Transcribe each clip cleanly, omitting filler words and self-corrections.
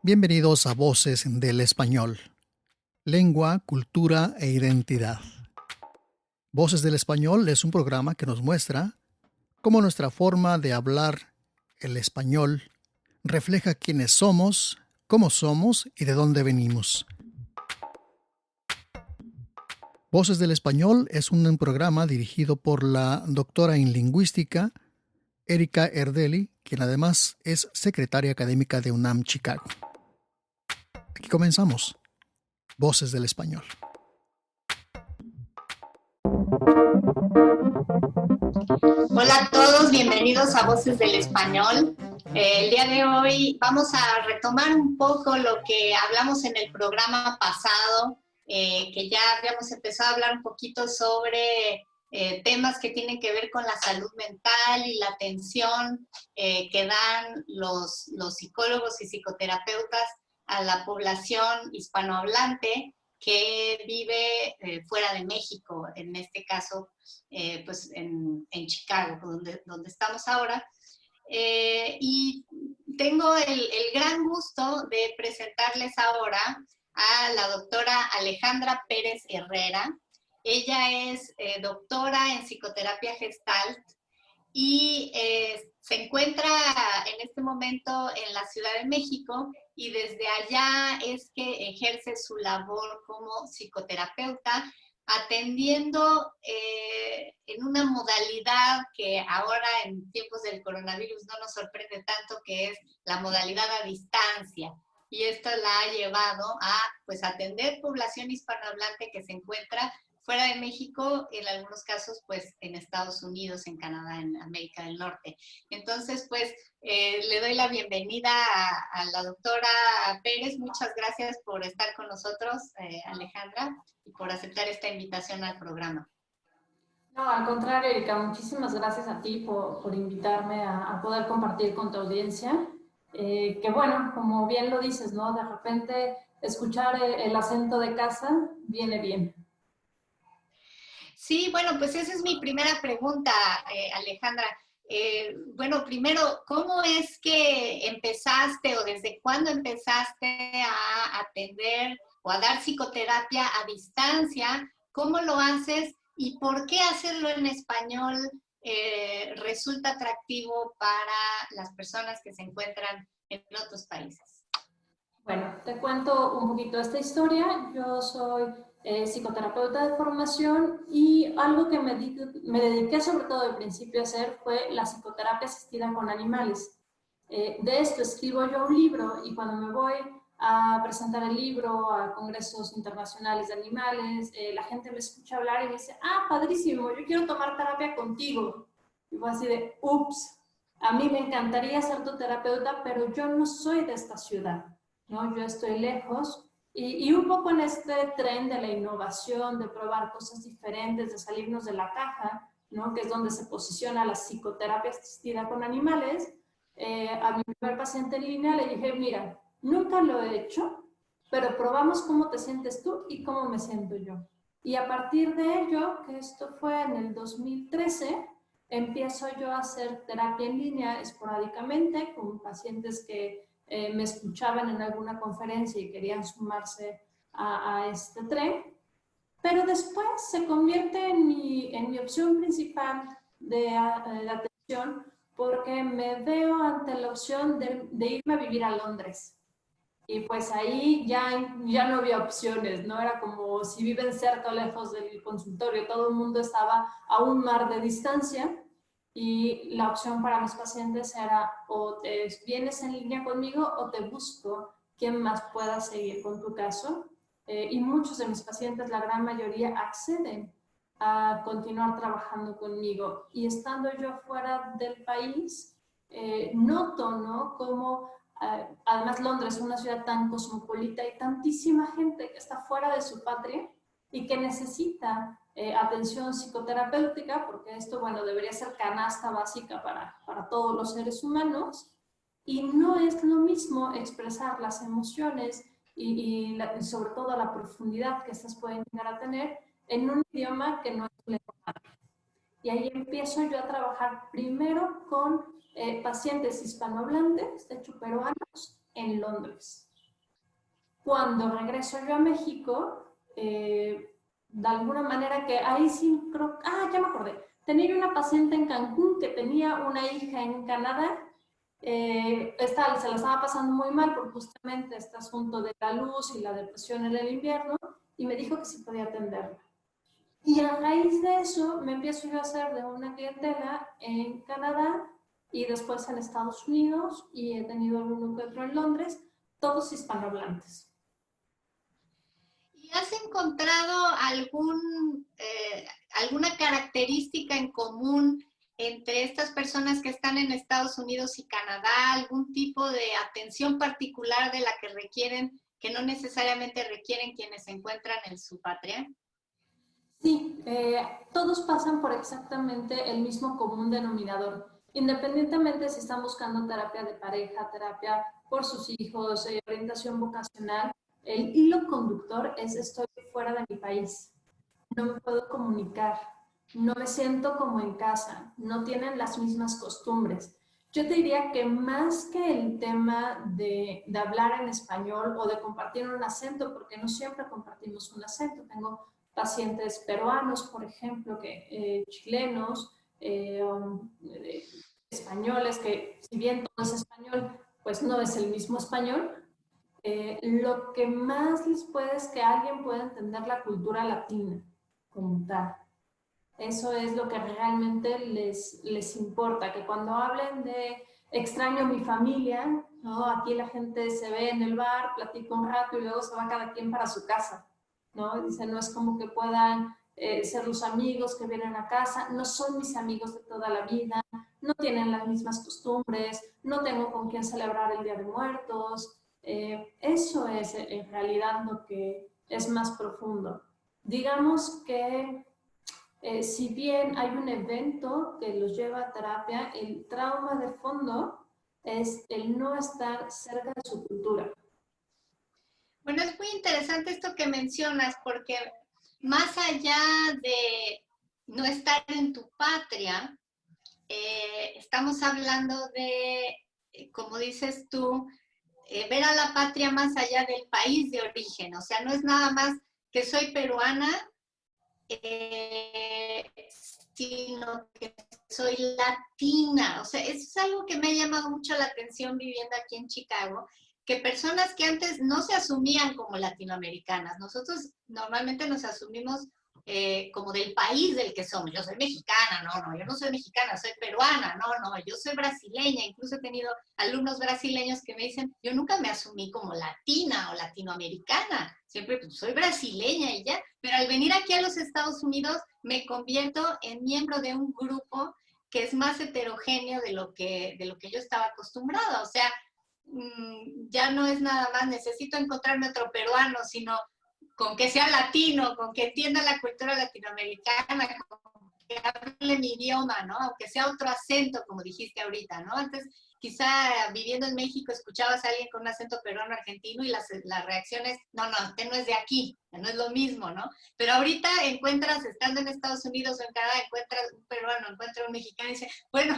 Bienvenidos a Voces del Español. Lengua, cultura e identidad. Voces del Español es un programa que nos muestra cómo nuestra forma de hablar el español refleja quiénes somos, cómo somos y de dónde venimos. Voces del Español es un programa dirigido por la doctora en lingüística Erika Erdeli, quien además es secretaria académica de UNAM Chicago. Aquí comenzamos. Voces del Español. Hola a todos, bienvenidos a Voces del Español. El día de hoy vamos a retomar un poco lo que hablamos en el programa pasado, que ya habíamos empezado a hablar un poquito sobre temas que tienen que ver con la salud mental y la atención que dan los psicólogos y psicoterapeutas a la población hispanohablante que vive fuera de México, en este caso pues en Chicago, donde estamos ahora. Y tengo el gran gusto de presentarles ahora a la doctora Alejandra Pérez Herrera. Ella es doctora en psicoterapia Gestalt y se encuentra en este momento en la Ciudad de México y desde allá es que ejerce su labor como psicoterapeuta, atendiendo en una modalidad que ahora en tiempos del coronavirus no nos sorprende tanto, que es la modalidad a distancia. Y esto la ha llevado a pues, atender población hispanohablante que se encuentra fuera de México, en algunos casos, pues, en Estados Unidos, en Canadá, en América del Norte. Entonces, pues, le doy la bienvenida a la doctora Pérez. Muchas gracias por estar con nosotros, Alejandra, y por aceptar esta invitación al programa. No, al contrario, Erika, muchísimas gracias a ti por invitarme a poder compartir con tu audiencia. Que bueno, como bien lo dices, ¿no? De repente escuchar el acento de casa viene bien. Sí, bueno, pues esa es mi primera pregunta, Alejandra. Bueno, primero, ¿cómo es que empezaste o desde cuándo empezaste a atender o a dar psicoterapia a distancia? ¿Cómo lo haces y por qué hacerlo en español resulta atractivo para las personas que se encuentran en otros países? Bueno, te cuento un poquito esta historia. Yo soy psicoterapeuta de formación y algo que me dediqué sobre todo al principio a hacer fue la psicoterapia asistida con animales. De esto escribo yo un libro y cuando me voy a presentar el libro a congresos internacionales de animales, la gente me escucha hablar y me dice, ah, padrísimo, yo quiero tomar terapia contigo. Y fue así de, ups, a mí me encantaría ser tu terapeuta, pero yo no soy de esta ciudad, ¿no? Yo estoy lejos y un poco en este tren de la innovación, de probar cosas diferentes, de salirnos de la caja, ¿no? Que es donde se posiciona la psicoterapia asistida con animales. A mi primer paciente en línea le dije, mira, nunca lo he hecho, pero probamos cómo te sientes tú y cómo me siento yo. Y a partir de ello, que esto fue en el 2013, empiezo yo a hacer terapia en línea esporádicamente con pacientes que me escuchaban en alguna conferencia y querían sumarse a este tren, pero después se convierte en mi opción principal de atención porque me veo ante la opción de irme a vivir a Londres. Y pues ahí ya no había opciones, ¿no? Era como si viven cerca o lejos del consultorio, todo el mundo estaba a un mar de distancia. Y la opción para mis pacientes era o te vienes en línea conmigo o te busco quien más pueda seguir con tu caso. Y muchos de mis pacientes, la gran mayoría, acceden a continuar trabajando conmigo. Y estando yo fuera del país, noto, ¿no? Cómo, además Londres es una ciudad tan cosmopolita y tantísima gente que está fuera de su patria y que necesita atención psicoterapéutica, porque esto, bueno, debería ser canasta básica para todos los seres humanos, y no es lo mismo expresar las emociones y sobre todo la profundidad que estas pueden llegar a tener en un idioma que no es lengua. Y ahí empiezo yo a trabajar primero con pacientes hispanohablantes, de hecho peruanos, en Londres. Cuando regreso yo a México, de alguna manera que ahí sí creo, ya me acordé, tenía una paciente en Cancún que tenía una hija en Canadá, se la estaba pasando muy mal por justamente este asunto de la luz y la depresión en el invierno, y me dijo que sí podía atenderla. Y a raíz de eso me empiezo yo a hacer de una clientela en Canadá y después en Estados Unidos, y he tenido alguno que otro en Londres, todos hispanohablantes. ¿Y has encontrado alguna característica en común entre estas personas que están en Estados Unidos y Canadá? ¿Algún tipo de atención particular de la que requieren, que no necesariamente requieren quienes se encuentran en su patria? Sí, todos pasan por exactamente el mismo común denominador. Independientemente si están buscando terapia de pareja, terapia por sus hijos, orientación vocacional, el hilo conductor es: estoy fuera de mi país, no me puedo comunicar, no me siento como en casa, no tienen las mismas costumbres. Yo te diría que más que el tema de hablar en español o de compartir un acento, porque no siempre compartimos un acento. Tengo pacientes peruanos, por ejemplo, chilenos, españoles, que si bien todo es español, pues no es el mismo español. Lo que más les puede es que alguien pueda entender la cultura latina como tal. Eso es lo que realmente les importa, que cuando hablen de extraño mi familia, ¿no? Aquí la gente se ve en el bar, platica un rato y luego se va cada quien para su casa, ¿no? Dice, no es como que puedan ser los amigos que vienen a casa, no son mis amigos de toda la vida, no tienen las mismas costumbres, no tengo con quién celebrar el Día de Muertos. Eso es en realidad lo que es más profundo. Digamos que si bien hay un evento que los lleva a terapia, el trauma de fondo es el no estar cerca de su cultura. Bueno, es muy interesante esto que mencionas, porque más allá de no estar en tu patria, estamos hablando de, como dices tú, ver a la patria más allá del país de origen. O sea, no es nada más que soy peruana, sino que soy latina. O sea, eso es algo que me ha llamado mucho la atención viviendo aquí en Chicago, que personas que antes no se asumían como latinoamericanas, nosotros normalmente nos asumimos como del país del que somos. Yo soy mexicana, no, yo no soy mexicana, soy peruana, no, yo soy brasileña. Incluso he tenido alumnos brasileños que me dicen, yo nunca me asumí como latina o latinoamericana, siempre pues, soy brasileña y ya, pero al venir aquí a los Estados Unidos me convierto en miembro de un grupo que es más heterogéneo de lo que yo estaba acostumbrada. O sea, ya no es nada más necesito encontrarme otro peruano, sino con que sea latino, con que entienda la cultura latinoamericana, con que hable mi idioma, ¿no? Aunque sea otro acento, como dijiste ahorita, ¿no? Antes, quizá viviendo en México, escuchabas a alguien con un acento peruano argentino y las reacciones, no, usted no es de aquí, no es lo mismo, ¿no? Pero ahorita encuentras, estando en Estados Unidos o en Canadá, encuentras un peruano, encuentras un mexicano y dice, bueno,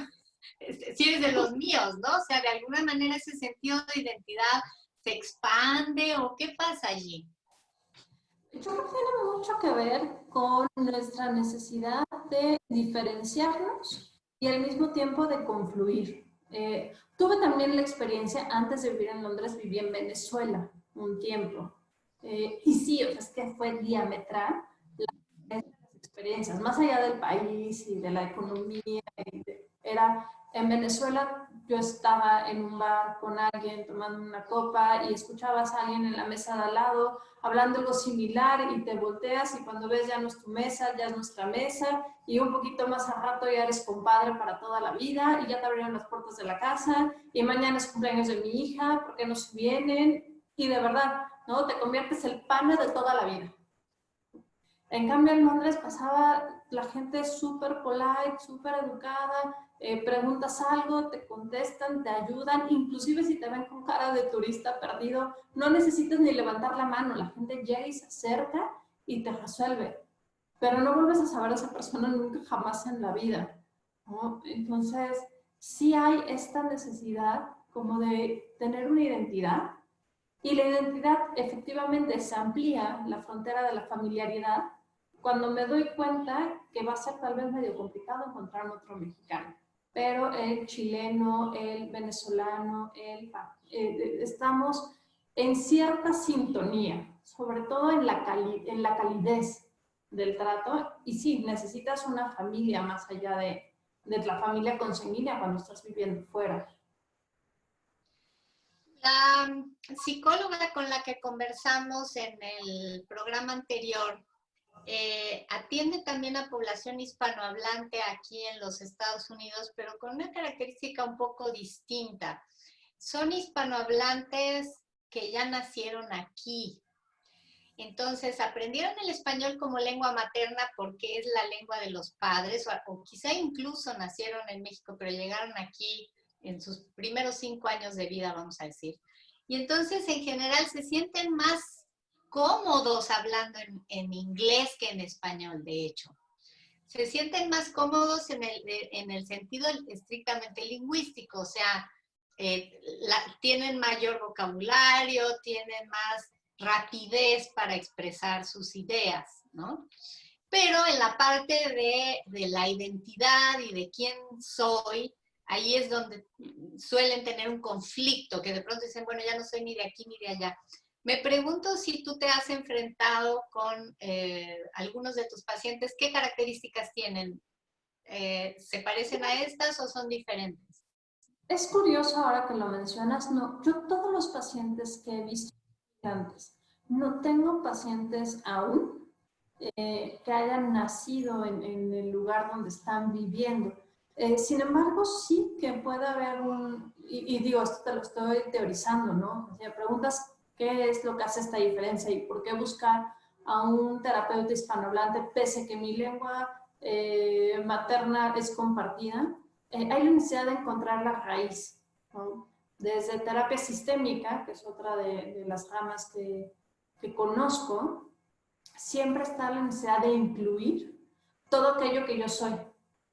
si eres de los míos, ¿no? O sea, de alguna manera ese sentido de identidad se expande, ¿o qué pasa allí? Yo creo que tiene mucho que ver con nuestra necesidad de diferenciarnos y al mismo tiempo de confluir. Tuve también la experiencia, antes de vivir en Londres, viví en Venezuela un tiempo. Y sí, o sea, es que fue diametral las experiencias, más allá del país y de la economía. Era en Venezuela, yo estaba en un bar con alguien tomando una copa y escuchabas a alguien en la mesa de al lado hablando algo similar y te volteas y cuando ves ya no es tu mesa, ya es nuestra mesa y un poquito más al rato ya eres compadre para toda la vida y ya te abrieron las puertas de la casa y mañana es cumpleaños de mi hija, ¿por qué no se vienen? Y de verdad, ¿no? Te conviertes el pana de toda la vida. En cambio, en Londres pasaba la gente súper polite, súper educada, preguntas algo, te contestan, te ayudan, inclusive si te ven con cara de turista perdido, no necesitas ni levantar la mano, la gente llega y se acerca y te resuelve. Pero no vuelves a saber a esa persona nunca jamás en la vida, ¿no? Entonces, sí hay esta necesidad como de tener una identidad, Y la identidad efectivamente se amplía la frontera de la familiaridad cuando me doy cuenta que va a ser tal vez medio complicado encontrar otro mexicano. Pero el chileno, el venezolano, estamos en cierta sintonía, sobre todo en en la calidez del trato. Y sí, necesitas una familia más allá de la familia consanguínea cuando estás viviendo fuera. La psicóloga con la que conversamos en el programa anterior atiende también a población hispanohablante aquí en los Estados Unidos, pero con una característica un poco distinta. Son hispanohablantes que ya nacieron aquí. Entonces, aprendieron el español como lengua materna porque es la lengua de los padres, o quizá incluso nacieron en México, pero llegaron aquí en sus primeros 5 años de vida, vamos a decir. Y entonces, en general, se sienten más cómodos hablando en inglés que en español, de hecho. Se sienten más cómodos en el sentido estrictamente lingüístico, o sea, tienen mayor vocabulario, tienen más rapidez para expresar sus ideas, ¿no? Pero en la parte de la identidad y de quién soy, ahí es donde suelen tener un conflicto, que de pronto dicen, bueno, ya no soy ni de aquí ni de allá. Me pregunto si tú te has enfrentado con algunos de tus pacientes, ¿qué características tienen? ¿Se parecen a estas o son diferentes? Es curioso ahora que lo mencionas, no, yo todos los pacientes que he visto antes, no tengo pacientes aún que hayan nacido en el lugar donde están viviendo. Sin embargo, sí que puede haber y digo, esto te lo estoy teorizando, ¿no? O sea, preguntas qué es lo que hace esta diferencia y por qué buscar a un terapeuta hispanohablante, pese que mi lengua materna es compartida. Hay la necesidad de encontrar la raíz, ¿no? Desde terapia sistémica, que es otra de las ramas que conozco, siempre está la necesidad de incluir todo aquello que yo soy,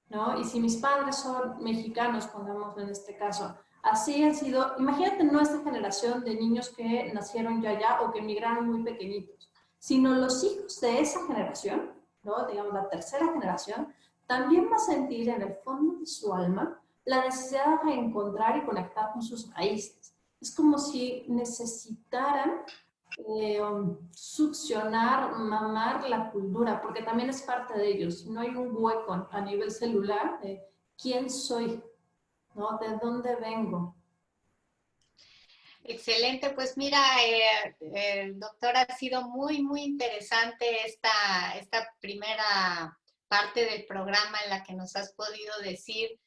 ¿no? Y si mis padres son mexicanos, pongamos en este caso, así han sido, imagínate nuestra generación de niños que nacieron ya allá o que emigraron muy pequeñitos, sino los hijos de esa generación, ¿no? Digamos la tercera generación, también va a sentir en el fondo de su alma la necesidad de reencontrar y conectar con sus raíces. Es como si necesitaran succionar, mamar la cultura, porque también es parte de ellos. No hay un hueco a nivel celular de quién soy, ¿no? ¿De dónde vengo? Excelente, pues mira, doctora, ha sido muy, muy interesante esta primera parte del programa en la que nos has podido decir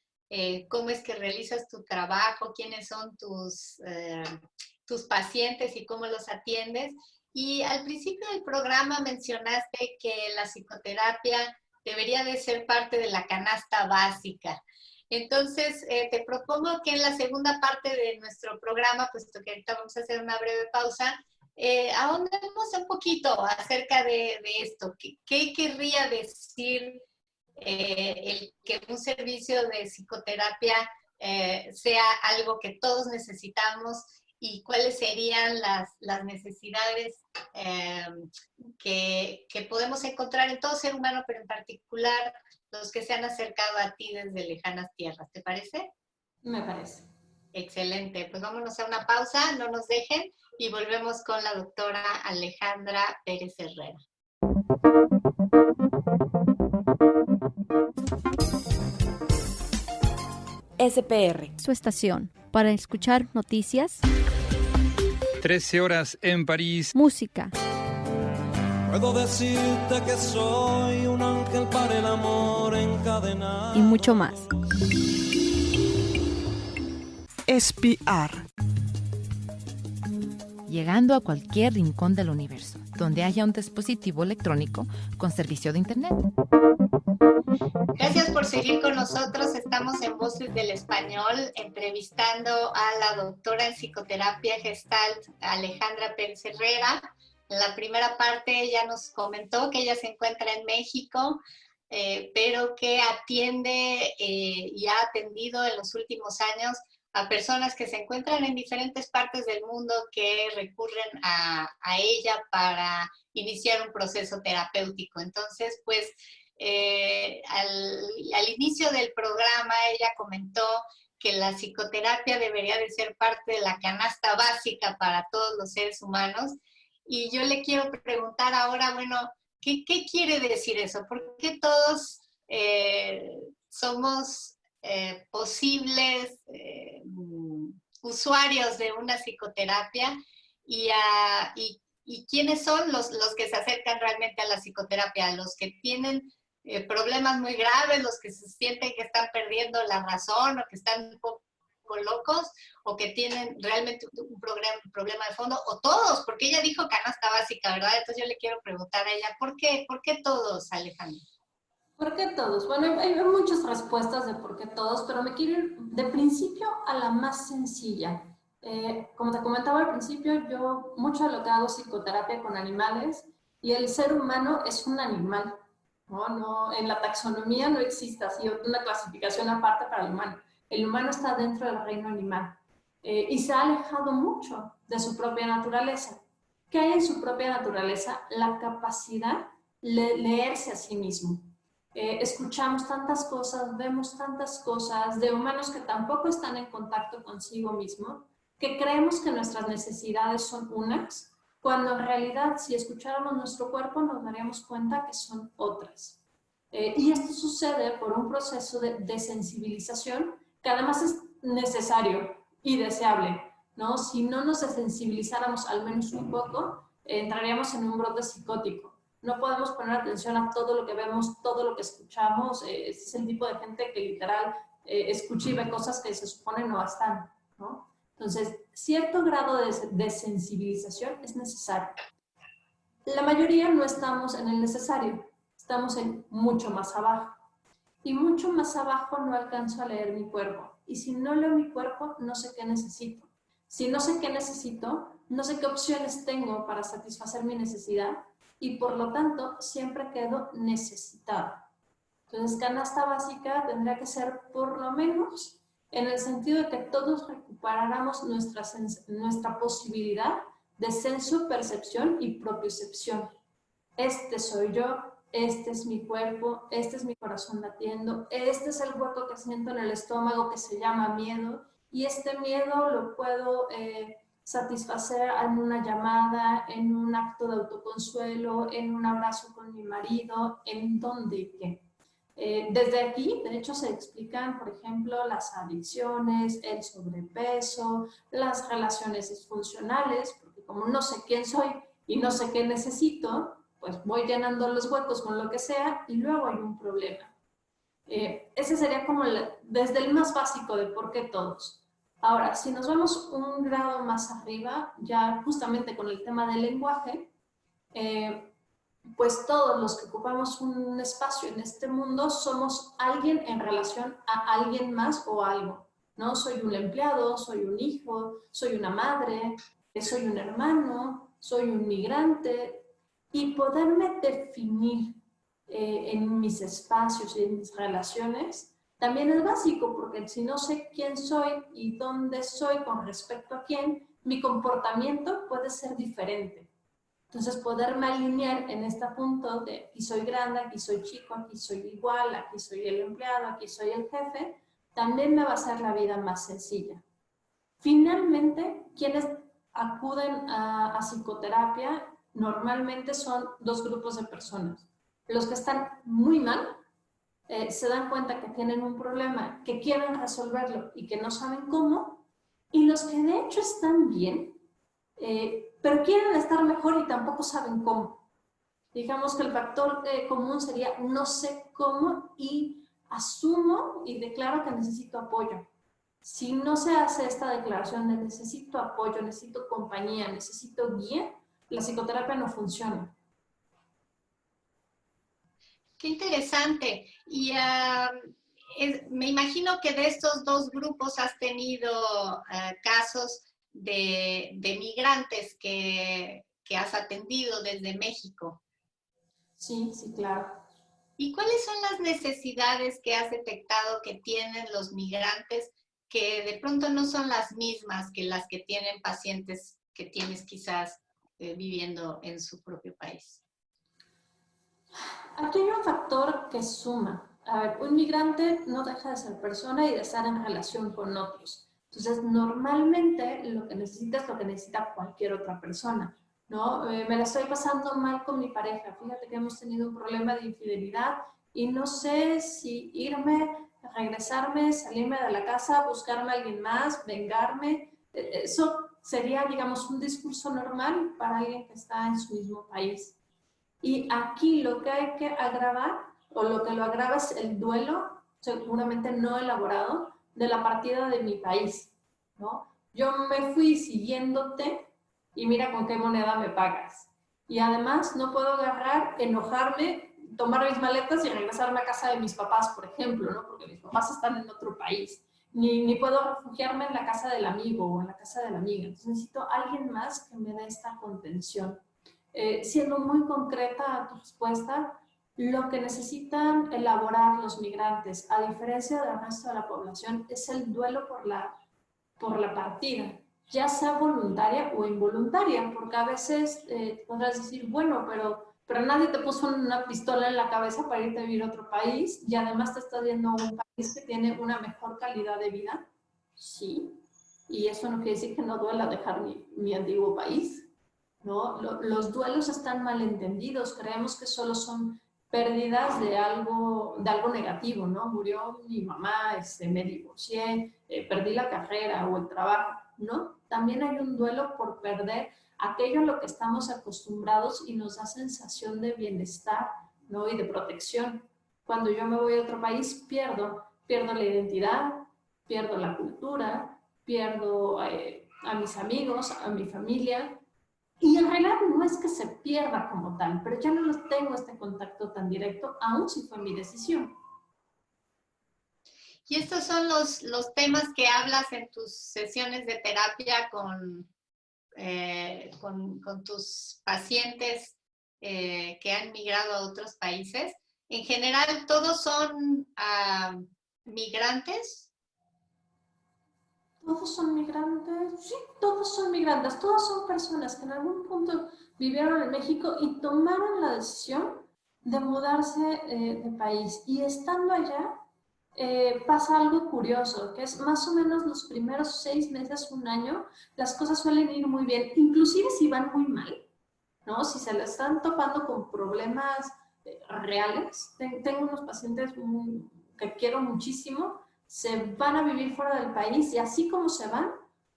cómo es que realizas tu trabajo, quiénes son tus pacientes y cómo los atiendes. Y al principio del programa mencionaste que la psicoterapia debería de ser parte de la canasta básica. Entonces, te propongo que en la segunda parte de nuestro programa, puesto que ahorita vamos a hacer una breve pausa, ahondemos un poquito acerca de esto. ¿Qué querría decir el que un servicio de psicoterapia sea algo que todos necesitamos y cuáles serían las necesidades que podemos encontrar en todo ser humano, pero en particular los que se han acercado a ti desde lejanas tierras? ¿Te parece? Me parece. Excelente. Pues vámonos a una pausa, no nos dejen, y volvemos con la doctora Alejandra Pérez Herrera. SPR, su estación, para escuchar noticias, 13 horas en París. música, Puedo decirte que soy un ángel para el amor encadenado. y mucho más. Espiar. Llegando a cualquier rincón del universo, donde haya un dispositivo electrónico con servicio de Internet. Gracias por seguir con nosotros. Estamos en Voces del Español entrevistando a la doctora en psicoterapia Gestalt, Alejandra Pérez Herrera. En la primera parte ella nos comentó que ella se encuentra en México, pero que atiende y ha atendido en los últimos años a personas que se encuentran en diferentes partes del mundo que recurren a ella para iniciar un proceso terapéutico. Entonces, pues, al inicio del programa ella comentó que la psicoterapia debería de ser parte de la canasta básica para todos los seres humanos. Y yo le quiero preguntar ahora, bueno, ¿qué quiere decir eso? ¿Por qué todos somos posibles usuarios de una psicoterapia y quiénes son los que se acercan realmente a la psicoterapia? Los que tienen problemas muy graves, los que se sienten que están perdiendo la razón o que están un poco locos o que tienen realmente un problema de fondo, o todos, porque ella dijo canasta básica, ¿verdad? Entonces yo le quiero preguntar a ella, ¿por qué todos, Alejandra? ¿Por qué todos? Bueno, hay muchas respuestas de por qué todos, pero me quiero ir de principio a la más sencilla. Como te comentaba al principio, yo mucho de lo que hago es psicoterapia con animales y el ser humano es un animal. No, en la taxonomía no existe así una clasificación aparte para el humano. El humano está dentro del reino animal y se ha alejado mucho de su propia naturaleza. ¿Qué hay en su propia naturaleza? La capacidad de leerse a sí mismo. Escuchamos tantas cosas, vemos tantas cosas de humanos que tampoco están en contacto consigo mismo, que creemos que nuestras necesidades son unas, cuando en realidad si escucháramos nuestro cuerpo nos daríamos cuenta que son otras. Y esto sucede por un proceso de desensibilización que además es necesario y deseable, ¿no? Si no nos desensibilizáramos al menos un poco, entraríamos en un brote psicótico. No podemos poner atención a todo lo que vemos, todo lo que escuchamos. Es el tipo de gente que literal escucha y ve cosas que se supone no están, ¿no? Entonces, cierto grado de desensibilización es necesario. La mayoría no estamos en el necesario, estamos en mucho más abajo. Y mucho más abajo no alcanzo a leer mi cuerpo. Y si no leo mi cuerpo, no sé qué necesito. Si no sé qué necesito, no sé qué opciones tengo para satisfacer mi necesidad y por lo tanto siempre quedo necesitada. Entonces, canasta básica tendría que ser por lo menos en el sentido de que todos recuperáramos nuestra posibilidad de senso, percepción y propiocepción. Este soy yo, este es mi cuerpo, este es mi corazón latiendo, este es el hueco que siento en el estómago que se llama miedo, y este miedo lo puedo satisfacer en una llamada, en un acto de autoconsuelo, en un abrazo con mi marido, en dónde y qué. Desde aquí, de hecho, se explican, por ejemplo, las adicciones, el sobrepeso, las relaciones disfuncionales, porque como no sé quién soy y no sé qué necesito, pues voy llenando los huecos con lo que sea y luego hay un problema. Ese sería como desde el más básico de por qué todos. Ahora, si nos vamos un grado más arriba, ya justamente con el tema del lenguaje, pues todos los que ocupamos un espacio en este mundo somos alguien en relación a alguien más o algo, ¿no? Soy un empleado, soy un hijo, soy una madre, soy un hermano, soy un migrante, y poderme definir en mis espacios y en mis relaciones también es básico, porque si no sé quién soy y dónde soy con respecto a quién, mi comportamiento puede ser diferente. Entonces, poderme alinear en este punto de aquí soy grande, aquí soy chico, aquí soy igual, aquí soy el empleado, aquí soy el jefe, también me va a hacer la vida más sencilla. Finalmente, quienes acuden a psicoterapia normalmente son dos grupos de personas. Los que están muy mal, se dan cuenta que tienen un problema, que quieren resolverlo y que no saben cómo, y los que de hecho están bien, pero quieren estar mejor y tampoco saben cómo. Digamos que el factor común sería no sé cómo y asumo y declaro que necesito apoyo. Si no se hace esta declaración de necesito apoyo, necesito compañía, necesito guía, la psicoterapia no funciona. Qué interesante. Y me imagino que de estos dos grupos has tenido casos de migrantes que has atendido desde México. Sí, sí, claro. ¿Y cuáles son las necesidades que has detectado que tienen los migrantes que de pronto no son las mismas que las que tienen pacientes que tienes quizás viviendo en su propio país? Aquí hay un factor que suma. A ver, un migrante no deja de ser persona y de estar en relación con otros. Entonces, normalmente lo que necesita es lo que necesita cualquier otra persona, ¿no? Me la estoy pasando mal con mi pareja. Fíjate que hemos tenido un problema de infidelidad y no sé si irme, regresarme, salirme de la casa, buscarme a alguien más, vengarme. Eso sería, digamos, un discurso normal para alguien que está en su mismo país. Y aquí lo que hay que agravar, o lo que lo agrava es el duelo, seguramente no elaborado, de la partida de mi país, ¿no? Yo me fui siguiéndote y mira con qué moneda me pagas. Y además no puedo agarrar, enojarme, tomar mis maletas y regresarme a casa de mis papás, por ejemplo, ¿no? Porque mis papás están en otro país. Ni puedo refugiarme en la casa del amigo o en la casa de la amiga. Entonces necesito a alguien más que me dé esta contención. Siendo muy concreta a tu respuesta, lo que necesitan elaborar los migrantes, a diferencia del resto de la población, es el duelo por la partida, ya sea voluntaria o involuntaria, porque a veces podrás decir, bueno, pero nadie te puso una pistola en la cabeza para irte a vivir a otro país y además te estás viendo un país que tiene una mejor calidad de vida. Sí, y eso no quiere decir que no duela dejar mi antiguo país, ¿no? Los duelos están mal entendidos, creemos que solo son pérdidas de algo negativo, ¿no? Murió mi mamá, me divorcié, perdí la carrera o el trabajo, ¿no? También hay un duelo por perder aquello a lo que estamos acostumbrados y nos da sensación de bienestar, ¿no? Y de protección. Cuando yo me voy a otro país, pierdo la identidad, pierdo la cultura, pierdo a mis amigos, a mi familia. Y en realidad no es que se pierda como tal, pero ya no tengo este contacto tan directo, aun si fue mi decisión. Y estos son los temas que hablas en tus sesiones de terapia con tus pacientes que han migrado a otros países. En general, ¿todos son migrantes? ¿Todos son migrantes? Sí, todos son migrantes. Todas son personas que en algún punto vivieron en México y tomaron la decisión de mudarse de país. Y estando allá, pasa algo curioso, que es más o menos los primeros 6 meses, un año, las cosas suelen ir muy bien, inclusive si van muy mal, ¿no? Si se le están topando con problemas reales. Tengo unos pacientes que quiero muchísimo, se van a vivir fuera del país y así como se van,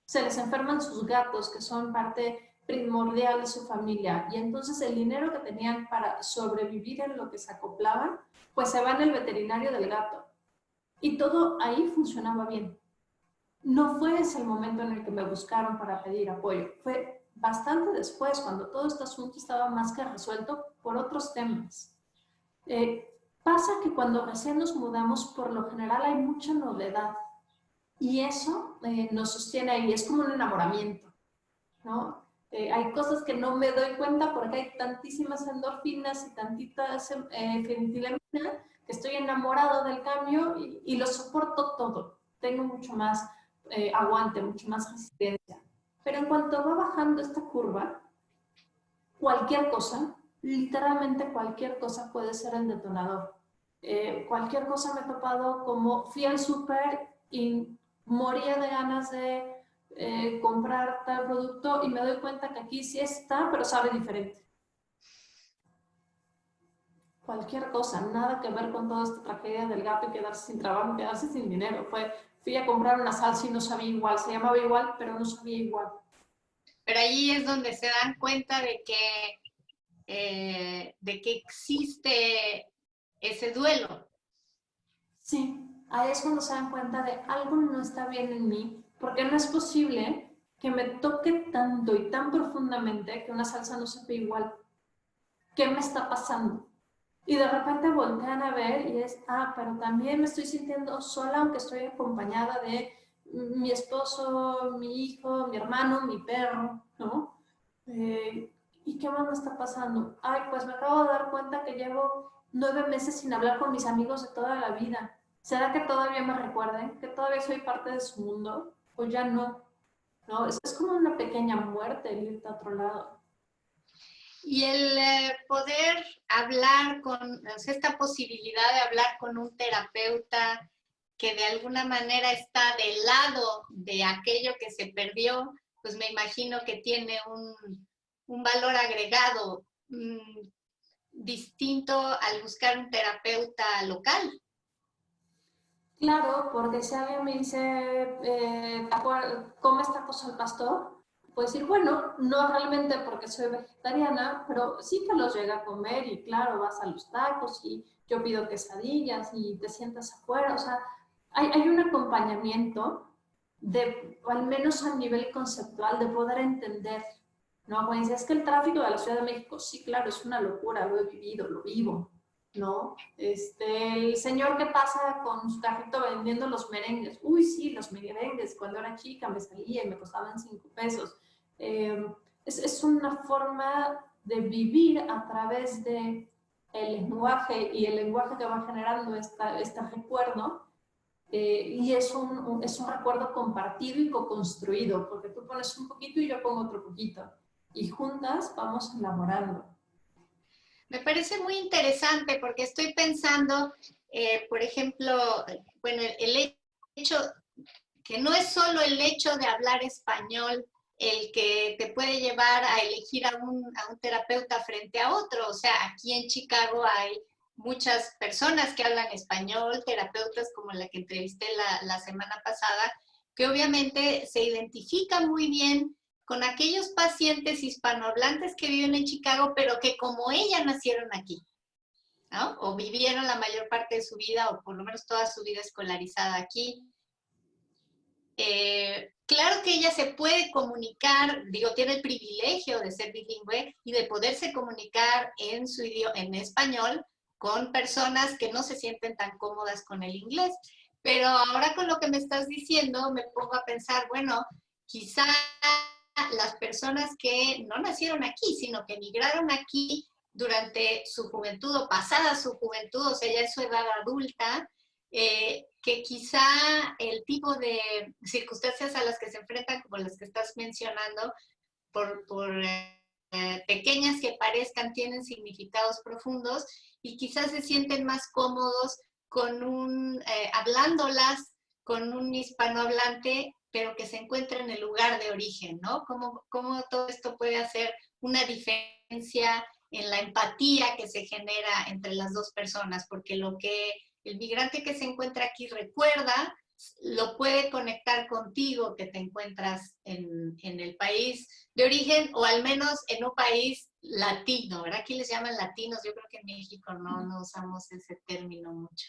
se les enferman sus gatos, que son parte primordial de su familia. Y entonces el dinero que tenían para sobrevivir en lo que se acoplaban, pues se va en el veterinario del gato. Y todo ahí funcionaba bien. No fue ese el momento en el que me buscaron para pedir apoyo. Fue bastante después, cuando todo este asunto estaba más que resuelto por otros temas. Pasa que cuando recién nos mudamos, por lo general hay mucha novedad. Y eso nos sostiene ahí. Es como un enamoramiento, ¿no? Hay cosas que no me doy cuenta porque hay tantísimas endorfinas y tantitas feniletina que estoy enamorado del cambio y lo soporto todo. Tengo mucho más aguante, mucho más resistencia. Pero en cuanto va bajando esta curva, cualquier cosa, literalmente cualquier cosa puede ser el detonador. Cualquier cosa me he topado como fui al súper y moría de ganas de comprar tal producto y me doy cuenta que aquí sí está, pero sabe diferente. Cualquier cosa, nada que ver con toda esta tragedia del gato y quedarse sin trabajo, quedarse sin dinero. Fui a comprar una salsa y no sabía igual, se llamaba igual, pero no sabía igual. Pero allí es donde se dan cuenta de que existe ese duelo. Sí, ahí es cuando se dan cuenta de algo no está bien en mí, porque no es posible que me toque tanto y tan profundamente que una salsa no sepa igual. ¿Qué me está pasando? Y de repente voltean a ver y es, pero también me estoy sintiendo sola, aunque estoy acompañada de mi esposo, mi hijo, mi hermano, mi perro, ¿no? ¿Y qué más me está pasando? Pues me acabo de dar cuenta que llevo 9 meses sin hablar con mis amigos de toda la vida. ¿Será que todavía me recuerden? ¿Que todavía soy parte de su mundo? ¿O ya no? ¿No? Es como una pequeña muerte el irte a otro lado. Y el poder hablar con, o sea, esta posibilidad de hablar con un terapeuta que de alguna manera está del lado de aquello que se perdió, pues me imagino que tiene un valor agregado distinto al buscar un terapeuta local. Claro, porque si alguien me dice, come tacos al pastor, puedo decir, bueno, no realmente porque soy vegetariana, pero sí que los llega a comer y claro, vas a los tacos y yo pido quesadillas y te sientas afuera. O sea, hay un acompañamiento de, al menos a nivel conceptual, de poder entender, ¿no? Cuando dices, es que el tráfico de la Ciudad de México, sí, claro, es una locura, lo he vivido, lo vivo, ¿no? El señor que pasa con su carrito vendiendo los merengues. Uy, sí, los merengues. Cuando era chica me salía y me costaban 5 pesos. Es una forma de vivir a través de el lenguaje y el lenguaje que va generando este recuerdo. Y es un recuerdo compartido y co-construido, porque tú pones un poquito y yo pongo otro poquito. Y juntas vamos elaborando. Me parece muy interesante porque estoy pensando, por ejemplo, bueno, el hecho que no es solo el hecho de hablar español el que te puede llevar a elegir a un terapeuta frente a otro. O sea, aquí en Chicago hay muchas personas que hablan español, terapeutas como la que entrevisté la semana pasada, que obviamente se identifican muy bien con aquellos pacientes hispanohablantes que viven en Chicago, pero que como ella nacieron aquí, ¿no? O vivieron la mayor parte de su vida, o por lo menos toda su vida escolarizada aquí. Claro que ella se puede comunicar, digo, tiene el privilegio de ser bilingüe y de poderse comunicar en su idioma, en español, con personas que no se sienten tan cómodas con el inglés. Pero ahora con lo que me estás diciendo, me pongo a pensar, bueno, quizá las personas que no nacieron aquí, sino que emigraron aquí durante su juventud o pasada su juventud, o sea, ya en su edad adulta, que quizá el tipo de circunstancias a las que se enfrentan, como las que estás mencionando, por pequeñas que parezcan, tienen significados profundos y quizás se sienten más cómodos con hablándolas con un hispanohablante, pero que se encuentra en el lugar de origen, ¿no? ¿Cómo todo esto puede hacer una diferencia en la empatía que se genera entre las dos personas? Porque lo que el migrante que se encuentra aquí recuerda, lo puede conectar contigo que te encuentras en el país de origen o al menos en un país latino, ¿verdad? Aquí les llaman latinos, yo creo que en México no usamos ese término mucho.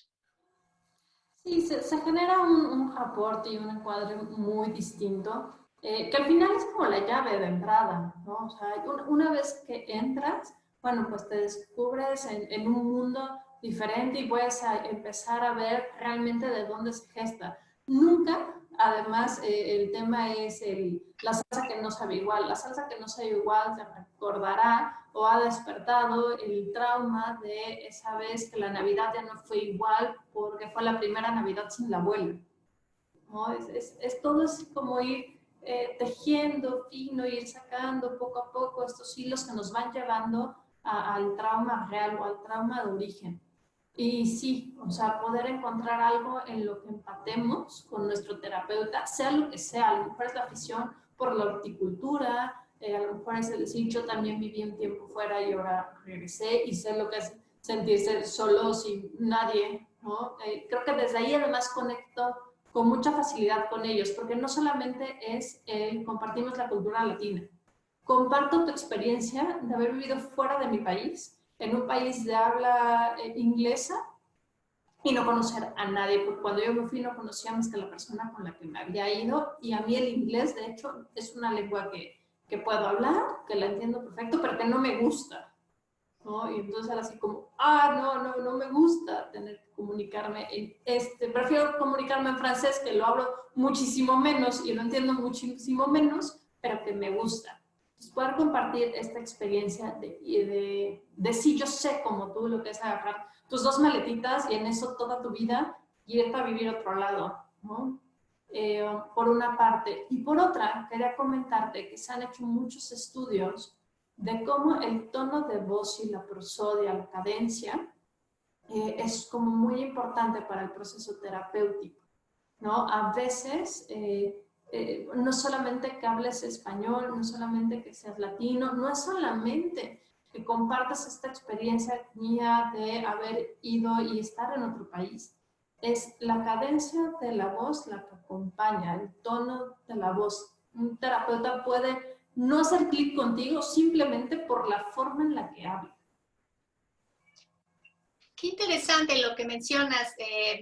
Sí, se genera un reporte y un encuadre muy distinto, que al final es como la llave de entrada, ¿no? O sea, una vez que entras, bueno, pues te descubres en un mundo diferente y puedes empezar a ver realmente de dónde se gesta. Nunca, además, el tema es la salsa que no sabe igual. La salsa que no sabe igual te recordará o ha despertado el trauma de esa vez que la Navidad ya no fue igual porque fue la primera Navidad sin la abuela, ¿no? Todo es como ir tejiendo fino, ir sacando poco a poco estos hilos que nos van llevando al trauma real o al trauma de origen. Y sí, o sea, poder encontrar algo en lo que empatemos con nuestro terapeuta, sea lo que sea, a lo mejor es la afición por la horticultura, a lo mejor es el decir, yo también viví un tiempo fuera y ahora regresé y sé lo que es sentirse solo sin nadie, ¿no? Creo que desde ahí además conecto con mucha facilidad con ellos, porque no solamente es compartimos la cultura latina, comparto tu experiencia de haber vivido fuera de mi país, en un país de habla inglesa y no conocer a nadie, porque cuando yo me fui no conocía más que la persona con la que me había ido y a mí el inglés, de hecho, es una lengua que puedo hablar, que la entiendo perfecto, pero que no me gusta, ¿no? Y entonces era así como, no me gusta tener que comunicarme prefiero comunicarme en francés, que lo hablo muchísimo menos y lo entiendo muchísimo menos, pero que me gusta. Entonces, poder compartir esta experiencia de sí, yo sé como tú lo que es agarrar tus 2 maletitas y en eso toda tu vida irte a vivir a otro lado, ¿no? Por una parte. Y por otra, quería comentarte que se han hecho muchos estudios de cómo el tono de voz y la prosodia, la cadencia, es como muy importante para el proceso terapéutico, ¿no? A veces, no solamente que hables español, no solamente que seas latino, no es solamente que compartas esta experiencia mía de haber ido y estar en otro país, es la cadencia de la voz la que acompaña, el tono de la voz. Un terapeuta puede no hacer clic contigo simplemente por la forma en la que habla. Qué interesante lo que mencionas.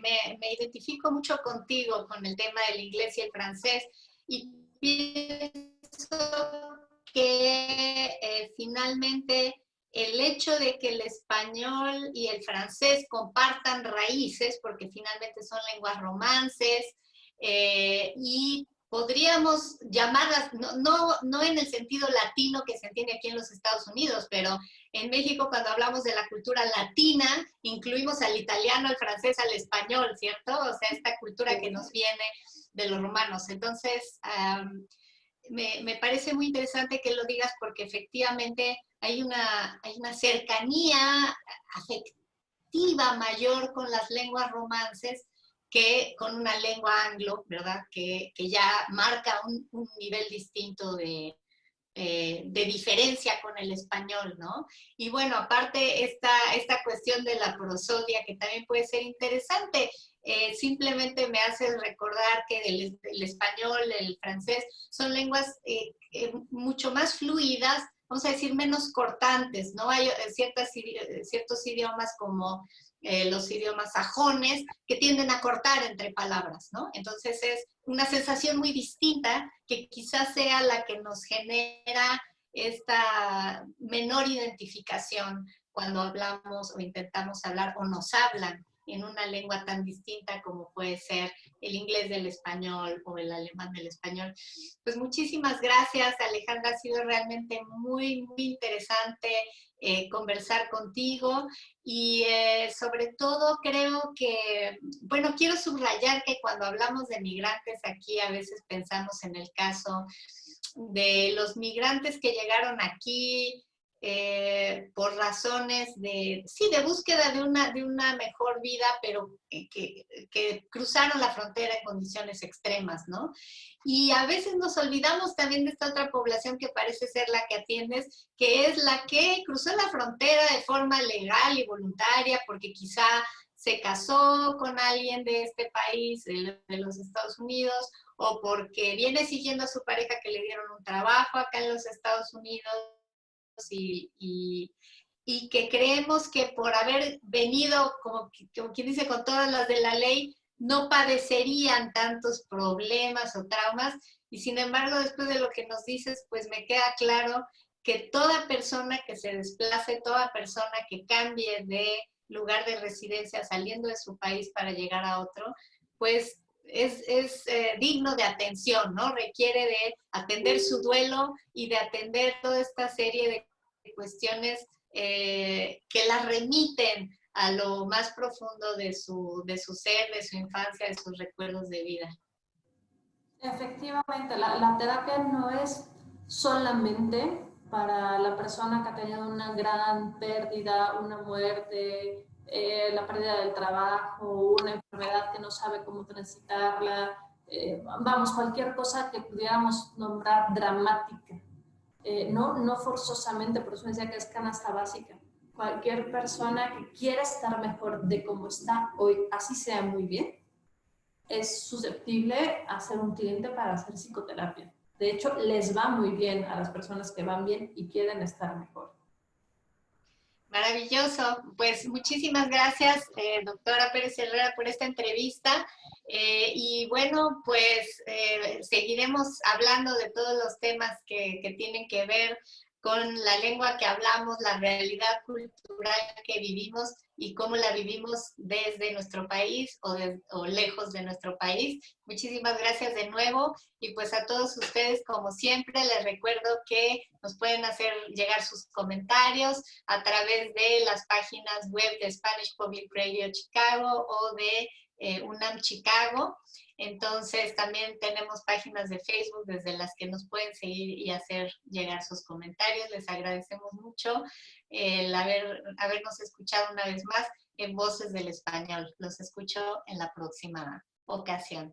Me identifico mucho contigo con el tema del inglés y el francés y pienso que finalmente el hecho de que el español y el francés compartan raíces, porque finalmente son lenguas romances, y podríamos llamarlas, no en el sentido latino que se entiende aquí en los Estados Unidos, pero en México cuando hablamos de la cultura latina, incluimos al italiano, al francés, al español, ¿cierto? O sea, esta cultura que nos viene de los romanos. Entonces, me parece muy interesante que lo digas porque efectivamente hay una cercanía afectiva mayor con las lenguas romances que con una lengua anglo, ¿verdad? Que ya marca un nivel distinto de diferencia con el español, ¿no? Y bueno, aparte esta cuestión de la prosodia, que también puede ser interesante, simplemente me hace recordar que el español, el francés, son lenguas mucho más fluidas, vamos a decir, menos cortantes, ¿no? Hay ciertos idiomas como los idiomas sajones que tienden a cortar entre palabras, ¿no? Entonces es una sensación muy distinta que quizás sea la que nos genera esta menor identificación cuando hablamos o intentamos hablar o nos hablan en una lengua tan distinta como puede ser el inglés del español o el alemán del español. Pues muchísimas gracias, Alejandra, ha sido realmente muy, muy interesante conversar contigo y sobre todo creo que, bueno, quiero subrayar que cuando hablamos de migrantes aquí a veces pensamos en el caso de los migrantes que llegaron aquí por razones de búsqueda de una mejor vida, pero que cruzaron la frontera en condiciones extremas, ¿no? Y a veces nos olvidamos también de esta otra población que parece ser la que atiendes, que es la que cruzó la frontera de forma legal y voluntaria, porque quizá se casó con alguien de este país, de los Estados Unidos, o porque viene siguiendo a su pareja que le dieron un trabajo acá en los Estados Unidos, y que creemos que por haber venido, como quien dice, con todas las de la ley, no padecerían tantos problemas o traumas, y sin embargo, después de lo que nos dices, pues me queda claro que toda persona que se desplace, toda persona que cambie de lugar de residencia saliendo de su país para llegar a otro, pues es digno de atención, ¿no? Requiere de atender su duelo y de atender toda esta serie de cuestiones que la remiten a lo más profundo de su ser, de su infancia, de sus recuerdos de vida. Efectivamente, la terapia no es solamente para la persona que ha tenido una gran pérdida, una muerte, la pérdida del trabajo, una enfermedad que no sabe cómo transitarla, vamos, cualquier cosa que pudiéramos nombrar dramática. No forzosamente, por eso decía que es canasta básica. Cualquier persona que quiera estar mejor de cómo está hoy, así sea muy bien, es susceptible a ser un cliente para hacer psicoterapia. De hecho, les va muy bien a las personas que van bien y quieren estar mejor. Maravilloso. Pues muchísimas gracias, doctora Pérez Herrera, por esta entrevista. Y bueno, pues seguiremos hablando de todos los temas que tienen que ver con la lengua que hablamos, la realidad cultural que vivimos y cómo la vivimos desde nuestro país o lejos de nuestro país. Muchísimas gracias de nuevo y pues a todos ustedes, como siempre, les recuerdo que nos pueden hacer llegar sus comentarios a través de las páginas web de Spanish Public Radio Chicago o de UNAM Chicago. Entonces también tenemos páginas de Facebook desde las que nos pueden seguir y hacer llegar sus comentarios. Les agradecemos mucho el habernos escuchado una vez más en Voces del Español. Los escucho en la próxima ocasión.